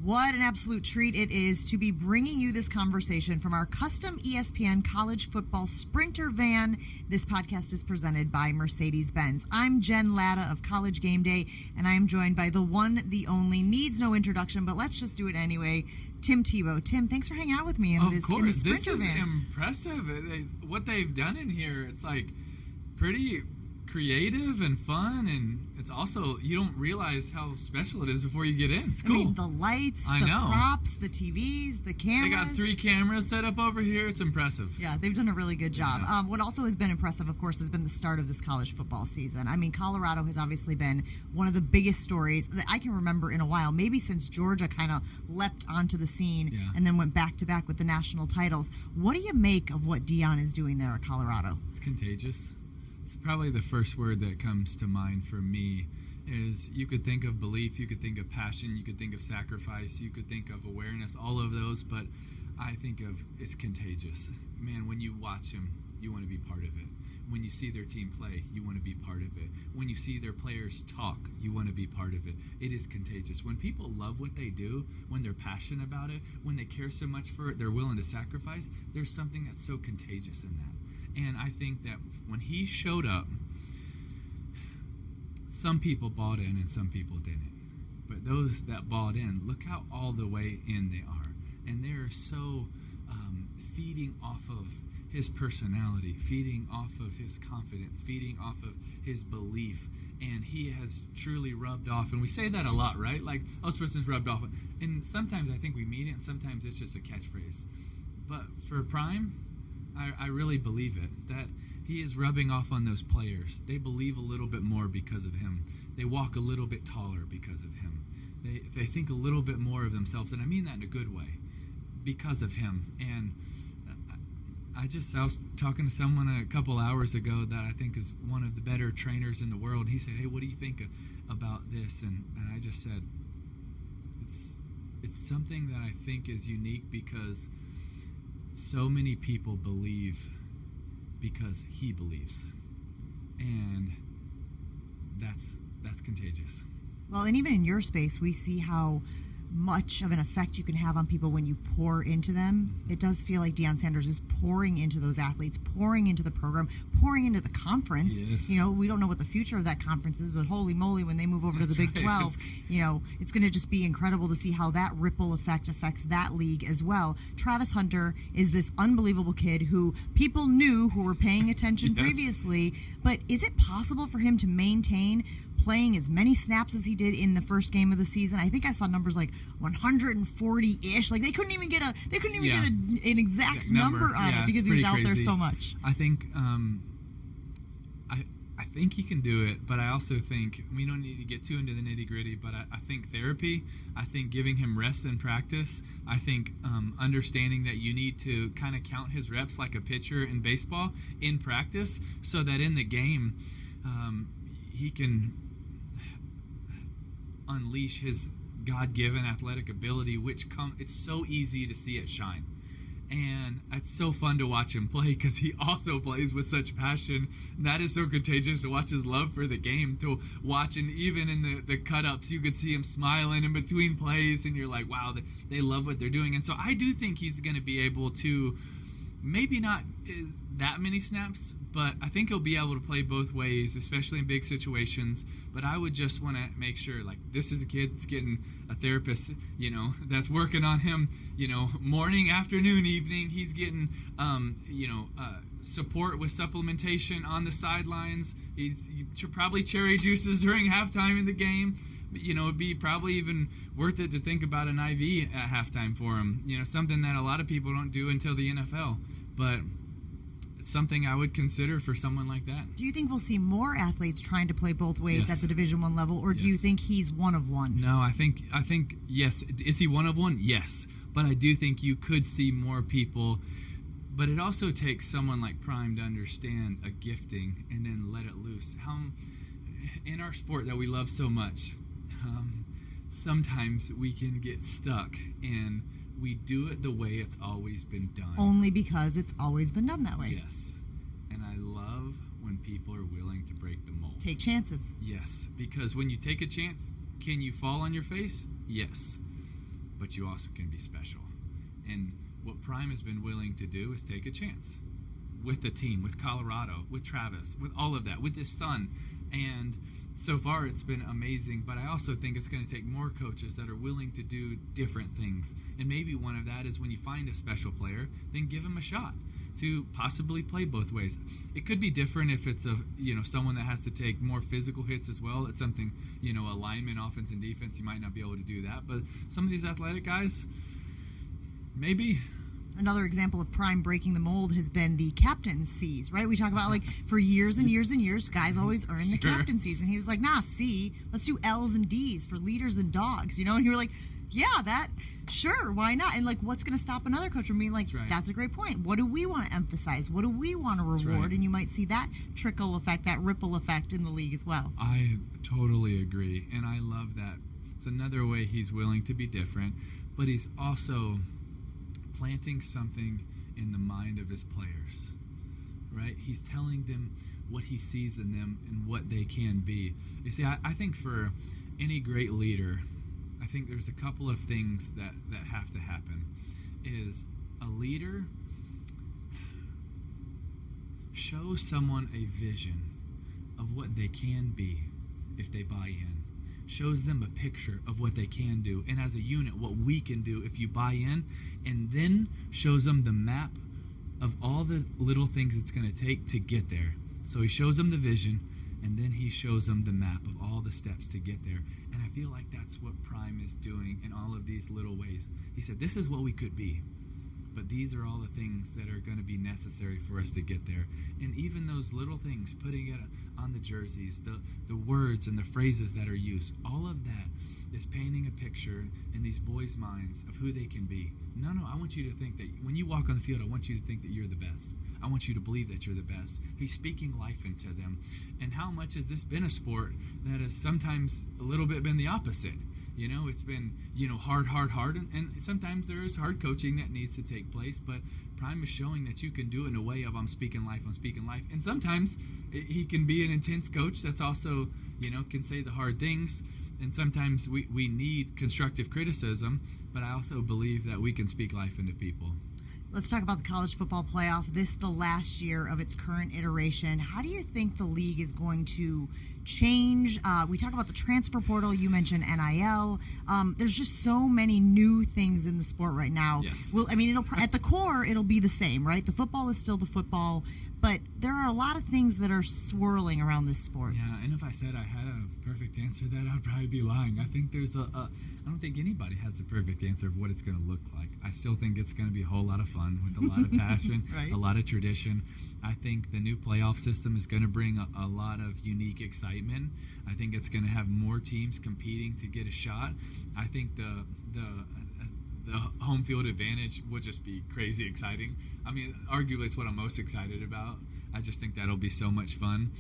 What an absolute treat it is to be bringing you this conversation from our custom ESPN College Football Sprinter van. This podcast is presented by Mercedes-Benz. I'm Jen Lada of College Game Day, and I am joined by the one, the only, needs no introduction, but let's just do it anyway, Tim Tebow. Tim, thanks for hanging out with me in this Sprinter van. Of course, this is impressive. What they've done in here, it's like pretty creative and fun, and it's also, you don't realize how special it is before you get in. It's cool. I mean, the lights, props, the TVs, the cameras. They got 3 cameras set up over here. It's impressive. Yeah, they've done a really good job. Yeah. What also has been impressive, of course, has been the start of this college football season. I mean, Colorado has obviously been one of the biggest stories that I can remember in a while, maybe since Georgia kind of leapt onto the scene and then went back-to-back with the national titles. What do you make of what Deion is doing there at Colorado? It's contagious. It's probably the first word that comes to mind for me. Is you could think of belief, you could think of passion, you could think of sacrifice, you could think of awareness, all of those, but I think of it's contagious. Man, when you watch them, you want to be part of it. When you see their team play, you want to be part of it. When you see their players talk, you want to be part of it. It is contagious. When people love what they do, when they're passionate about it, when they care so much for it, they're willing to sacrifice, there's something that's so contagious in that. And I think that when he showed up, some people bought in and some people didn't. But those that bought in, look how all the way in they are. And they're so feeding off of his personality, feeding off of his confidence, feeding off of his belief. And he has truly rubbed off. And we say that a lot, right? Like, oh, this person's rubbed off. And sometimes I think we mean it, and sometimes it's just a catchphrase. But for Prime, I really believe it, that he is rubbing off on those players. They believe a little bit more because of him. They walk a little bit taller because of him. They think a little bit more of themselves, and I mean that in a good way, because of him. And I was talking to someone a couple hours ago that I think is one of the better trainers in the world. He said, hey, what do you think about this? And I just said, it's something that I think is unique because so many people believe because he believes, and that's contagious. Well, and even in your space, we see how much of an effect you can have on people when you pour into them. It does feel like Deion Sanders is pouring into those athletes, pouring into the program, pouring into the conference. Yes. You know, we don't know what the future of that conference is, but holy moly, when they move over to the Big 12, you know, it's going to just be incredible to see how that ripple effect affects that league as well. Travis Hunter is this unbelievable kid who people knew, who were paying attention previously, but is it possible for him to maintain playing as many snaps as he did in the first game of the season? I think I saw numbers like 140-ish. Like they couldn't even get an exact number on it because he was out there so much. I think I think he can do it, but I also think we don't need to get too into the nitty-gritty, but I think therapy, I think giving him rest in practice, I think understanding that you need to kind of count his reps like a pitcher in baseball in practice so that in the game he can unleash his God-given athletic ability, it's so easy to see it shine. And it's so fun to watch him play because he also plays with such passion. And that is so contagious to watch his love for the game, to watch, and even in the cut-ups, you could see him smiling in between plays, and you're like, wow, they love what they're doing. And so I do think he's going to be able to, maybe not that many snaps, but I think he'll be able to play both ways, especially in big situations. But I would just want to make sure, like, this is a kid that's getting a therapist, you know, that's working on him, you know, morning, afternoon, evening. He's getting, support with supplementation on the sidelines. He's probably cherry juices during halftime in the game. You know, it'd be probably even worth it to think about an IV at halftime for him. You know, something that a lot of people don't do until the NFL. But it's something I would consider for someone like that. Do you think we'll see more athletes trying to play both ways at the Division I level, or do you think he's one of one? No, I think yes. Is he one of one? Yes. But I do think you could see more people. But it also takes someone like Prime to understand a gifting and then let it loose. How in our sport that we love so much, sometimes we can get stuck and we do it the way it's always been done. Only because it's always been done that way. Yes. And I love when people are willing to break the mold. Take chances. Yes. Because when you take a chance, can you fall on your face? Yes. but you also can be special. And what Prime has been willing to do is take a chance with the team, with Colorado, with Travis, with all of that, with his son. And so far it's been amazing, but I also think it's going to take more coaches that are willing to do different things. And maybe one of that is when you find a special player, then give him a shot to possibly play both ways. It could be different if it's someone that has to take more physical hits as well. It's something, a lineman, offense and defense, you might not be able to do that. But some of these athletic guys, maybe. Another example of Prime breaking the mold has been the captaincies, right? We talk about, like, for years and years and years, guys always earn the captaincies. And he was like, nah, C, let's do L's and D's for leaders and dogs, And you were like, yeah, sure, why not? And, like, what's going to stop another coach from being like, that's a great point. What do we want to emphasize? What do we want to reward? And you might see that trickle effect, that ripple effect in the league as well. I totally agree, and I love that. It's another way he's willing to be different, but he's also planting something in the mind of his players, right? He's telling them what he sees in them and what they can be. You see, I think for any great leader, I think there's a couple of things that have to happen. Is a leader shows someone a vision of what they can be if they buy in. Shows them a picture of what they can do, and as a unit, what we can do if you buy in, and then shows them the map of all the little things it's going to take to get there. So he shows them the vision, and then he shows them the map of all the steps to get there. And I feel like that's what Prime is doing in all of these little ways. He said, this is what we could be, but these are all the things that are going to be necessary for us to get there. And even those little things, putting it on the jerseys, the words and the phrases that are used, all of that is painting a picture in these boys' minds of who they can be. No, I want you to think that when you walk on the field, I want you to think that you're the best. I want you to believe that you're the best. He's speaking life into them. And how much has this been a sport that has sometimes a little bit been the opposite? It's been, hard, and sometimes there is hard coaching that needs to take place, but Prime is showing that you can do it in a way of I'm speaking life, and sometimes he can be an intense coach that's also, can say the hard things, and sometimes we need constructive criticism, but I also believe that we can speak life into people. Let's talk about the college football playoff. This the last year of its current iteration. How do you think the league is going to change? We talk about the transfer portal. You mentioned NIL. There's just so many new things in the sport right now. Yes. Well, it'll at the core, it'll be the same, right? The football is still the football, but there are a lot of things that are swirling around this sport. Yeah, and if I said I had a perfect answer to that, I'd probably be lying. I think I don't think anybody has the perfect answer of what it's going to look like. I still think it's going to be a whole lot of fun with a lot of passion, right. A lot of tradition. I think the new playoff system is going to bring a lot of unique excitement. I think it's going to have more teams competing to get a shot. I think the home field advantage would just be crazy exciting. Arguably it's what I'm most excited about. I just think that'll be so much fun.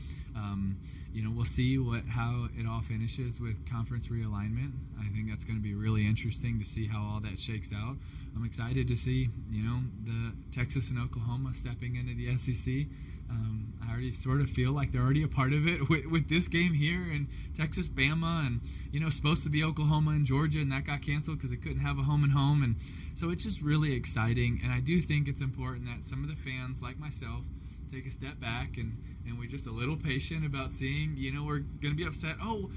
We'll see how it all finishes with conference realignment. I think that's going to be really interesting to see how all that shakes out. I'm excited to see, the Texas and Oklahoma stepping into the SEC. I already sort of feel like they're already a part of it with this game here, and Texas, Bama, and supposed to be Oklahoma and Georgia, and that got canceled because they couldn't have a home and home, and so it's just really exciting. And I do think it's important that some of the fans, like myself, take a step back and we're just a little patient about seeing, we're going to be upset. Oh,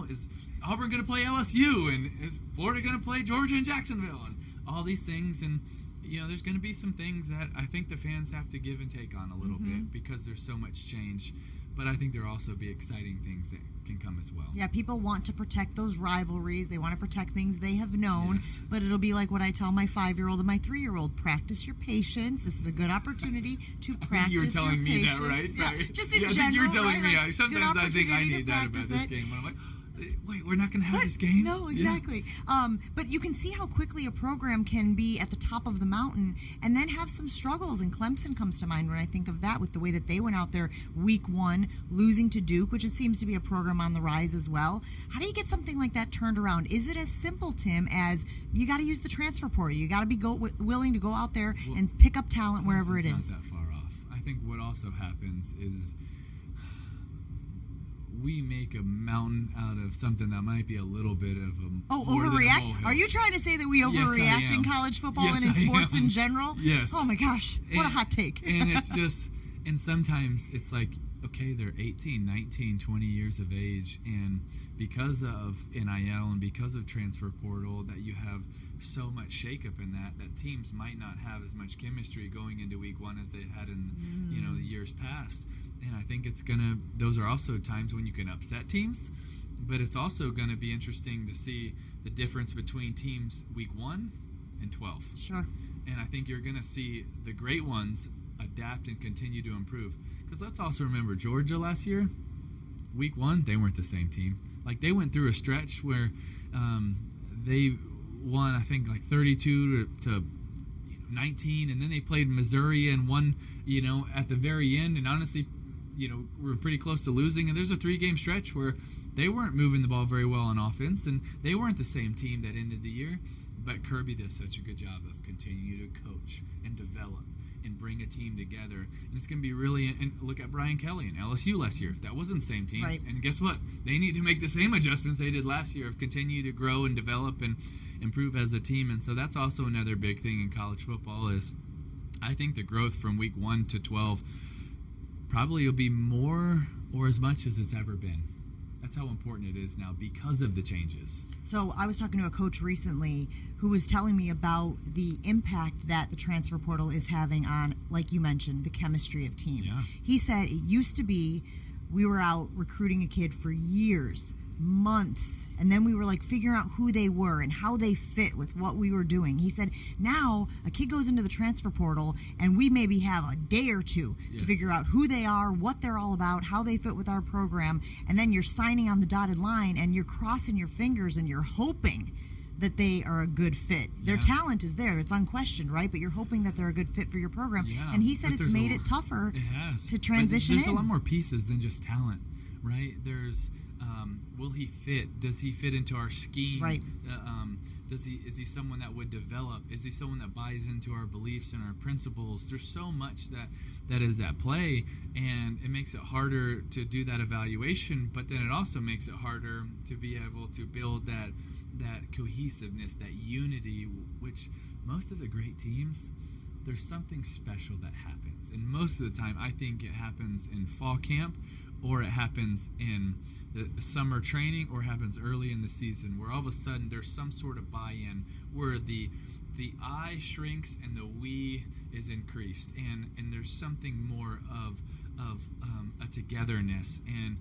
is Auburn going to play LSU, and is Florida going to play Georgia and Jacksonville, and all these things, and there's going to be some things that I think the fans have to give and take on a little bit because there's so much change. But I think there'll also be exciting things that can come as well. Yeah, people want to protect those rivalries. They want to protect things they have known. Yes. But it'll be like what I tell my 5-year-old and my 3-year-old. Practice your patience. This is a good opportunity to practice your patience. You were telling me that, right? Yeah, right. just in I general. think you're telling right? me. Sometimes I think I need that about this game. I'm like, wait, we're not going to have this game? No, exactly. Yeah. But you can see how quickly a program can be at the top of the mountain and then have some struggles. And Clemson comes to mind when I think of that, with the way that they went out there week 1, losing to Duke, which seems to be a program on the rise as well. How do you get something like that turned around? Is it as simple, Tim, as you got to use the transfer portal? You got to be willing to go out there and pick up talent wherever it is. Not that far off. I think what also happens is we make a mountain out of something that might be a little bit of a overreact. Are you trying to say that we overreact in college football and in sports in general? Yes. Oh my gosh, what a hot take. And it's just, and sometimes it's like, okay, they're 18, 19, 20 years of age, and because of NIL and because of transfer portal, that you have so much shakeup in that teams might not have as much chemistry going into week one as they had in the years past. And I think those are also times when you can upset teams, but it's also going to be interesting to see the difference between teams week 1 and 12. Sure. And I think you're going to see the great ones adapt and continue to improve. Because let's also remember, Georgia last year, week 1, they weren't the same team. Like, they went through a stretch where they won, I think, like 32 to 19, and then they played Missouri and won, at the very end, and honestly, we're pretty close to losing. And there's a 3-game stretch where they weren't moving the ball very well on offense, and they weren't the same team that ended the year. But Kirby does such a good job of continuing to coach and develop and bring a team together. And it's going to be really, and look at Brian Kelly and LSU last year. That wasn't the same team. Right. And guess what? They need to make the same adjustments they did last year of continue to grow and develop and improve as a team. And so that's also another big thing in college football is I think the growth from week 1 to 12 probably will be more or as much as it's ever been. That's how important it is now because of the changes. So I was talking to a coach recently who was telling me about the impact that the transfer portal is having on, like you mentioned, the chemistry of teams. Yeah. He said it used to be we were out recruiting a kid for years, months, and then we were like figuring out who they were and how they fit with what we were doing. He said now a kid goes into the transfer portal and we maybe have a day or two to figure out who they are, what they're all about, how they fit with our program, and then you're signing on the dotted line and you're crossing your fingers and you're hoping that they are a good fit. Their talent is there, it's unquestioned, right? But you're hoping that they're a good fit for your program. Yeah, and he said it's made it tougher to transition there's a lot more pieces than just talent, right? There's will he fit? Does he fit into our scheme? Right. Is he someone that would develop? Is he someone that buys into our beliefs and our principles? There's so much that is at play, and it makes it harder to do that evaluation, but then it also makes it harder to be able to build that cohesiveness, that unity, which most of the great teams, there's something special that happens. And most of the time, I think it happens in fall camp, or it happens in the summer training, or happens early in the season, where all of a sudden there's some sort of buy-in where the I shrinks and the we is increased, and there's something more of a togetherness. And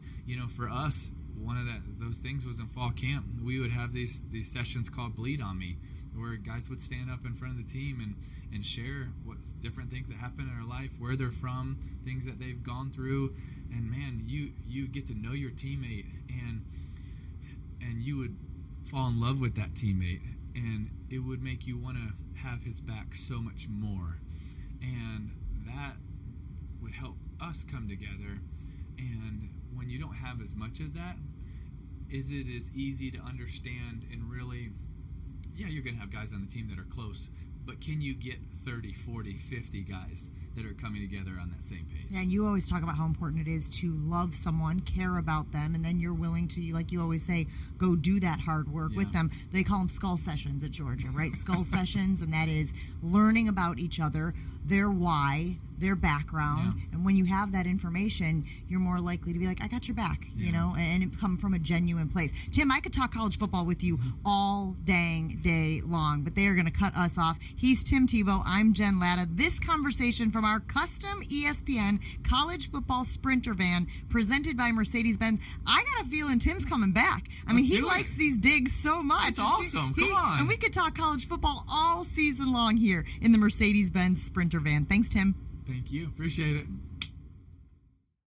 for us, one of those things was in fall camp. We would have these sessions called Bleed on Me, where guys would stand up in front of the team and share what different things that happen in their life, where they're from, things that they've gone through. And man, you get to know your teammate, and you would fall in love with that teammate, and it would make you want to have his back so much more. And that would help us come together. And when you don't have as much of that, is it as easy to understand and really, you're going to have guys on the team that are close, but can you get 30, 40, 50 guys that are coming together on that same page? Yeah, and you always talk about how important it is to love someone, care about them, and then you're willing to, like you always say, go do that hard work with them. They call them skull sessions at Georgia, right? Skull sessions, and that is learning about each other, their why, their background, and when you have that information, you're more likely to be like, I got your back, and it come from a genuine place. Tim, I could talk college football with you all dang day long, but they are going to cut us off. He's Tim Tebow. I'm Jen Lada. This conversation from our custom ESPN College Football Sprinter van presented by Mercedes-Benz. I got a feeling Tim's coming back. I mean, he likes these digs so much. It's awesome. Come on. And we could talk college football all season long here in the Mercedes-Benz Sprinter van. Thanks, Tim. Thank you. Appreciate it.